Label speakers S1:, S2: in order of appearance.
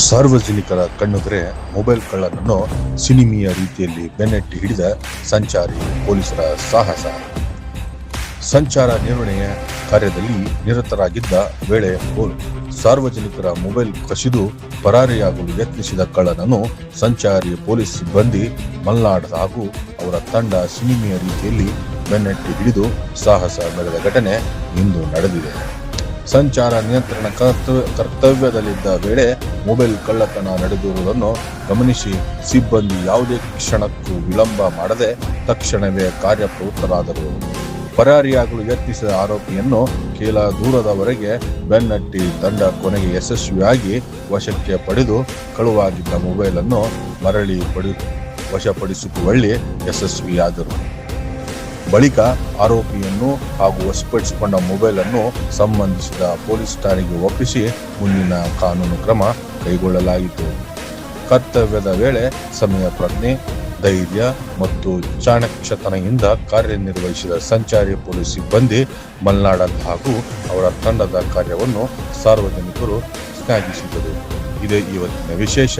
S1: ಸಾರ್ವಜನಿಕರ ಕಣ್ಣೆದುರೇ ಮೊಬೈಲ್ ಕಳ್ಳನನ್ನು ಸಿನಿಮೀಯ ರೀತಿಯಲ್ಲಿ ಬೆನ್ನಟ್ಟಿ ಹಿಡಿದ ಸಂಚಾರಿ ಪೊಲೀಸರ ಸಾಹಸ. ಸಂಚಾರ ನಿರ್ವಹಣೆಯ ಕಾರ್ಯದಲ್ಲಿ ನಿರತರಾಗಿದ್ದ ವೇಳೆ ಸಾರ್ವಜನಿಕರ ಮೊಬೈಲ್ ಕಸಿದು ಪರಾರಿಯಾಗಲು ಯತ್ನಿಸಿದ ಕಳ್ಳನನ್ನು ಸಂಚಾರಿ ಪೊಲೀಸ್ ಸಿಬ್ಬಂದಿ ಮಲ್ನಾಡ್ ಹಾಗೂ ಅವರ ತಂಡ ಸಿನಿಮೀಯ ರೀತಿಯಲ್ಲಿ ಬೆನ್ನಟ್ಟಿ ಹಿಡಿದು ಸಾಹಸ ಮೆರೆದ ಘಟನೆ ಇಂದು ನಡೆದಿದೆ. ಸಂಚಾರ ನಿಯಂತ್ರಣ ಕರ್ತವ್ಯದಲ್ಲಿದ್ದ ವೇಳೆ ಮೊಬೈಲ್ ಕಳ್ಳತನ ನಡೆದಿರುವುದನ್ನು ಗಮನಿಸಿ ಸಿಬ್ಬಂದಿ ಯಾವುದೇ ಕ್ಷಣಕ್ಕೂ ವಿಳಂಬ ಮಾಡದೆ ತಕ್ಷಣವೇ ಕಾರ್ಯಪ್ರವೃತ್ತರಾದರು. ಪರಾರಿಯಾಗಲು ಯತ್ನಿಸಿದ ಆರೋಪಿಯನ್ನು ಕೆಲ ದೂರದವರೆಗೆ ಬೆನ್ನಟ್ಟಿ ತಂಡ ಕೊನೆಗೆ ಯಶಸ್ವಿಯಾಗಿ ವಶಕ್ಕೆ ಪಡೆದು ಕಳುವಾಗಿದ್ದ ಮೊಬೈಲ್ ಅನ್ನು ಮರಳಿ ವಶಪಡಿಸಿಕೊಳ್ಳುವಲ್ಲಿ ಯಶಸ್ವಿಯಾದರು. ಬಳಿಕ ಆರೋಪಿಯನ್ನು ಹಾಗೂ ವಶಪಡಿಸಿಕೊಂಡ ಮೊಬೈಲ್ ಅನ್ನು ಸಂಬಂಧಿಸಿದ ಪೊಲೀಸ್ ಠಾಣೆಗೆ ಒಪ್ಪಿಸಿ ಮುಂದಿನ ಕಾನೂನು ಕ್ರಮ ಕೈಗೊಳ್ಳಲಾಯಿತು. ಕರ್ತವ್ಯದ ವೇಳೆ ಸಮಯ ಪ್ರಜ್ಞೆ, ಧೈರ್ಯ ಮತ್ತು ಚಾಣಾಕ್ಷತನದಿಂದ ಕಾರ್ಯನಿರ್ವಹಿಸಿದ ಸಂಚಾರಿ ಪೊಲೀಸ್ ಸಿಬ್ಬಂದಿ ಮಲ್ನಾಡ್ ಹಾಗೂ ಅವರ ತಂಡದ ಕಾರ್ಯವನ್ನು ಸಾರ್ವಜನಿಕರು ಶ್ಲಾಘಿಸಿದರು. ಇದೇ ಇವತ್ತಿನ ವಿಶೇಷ.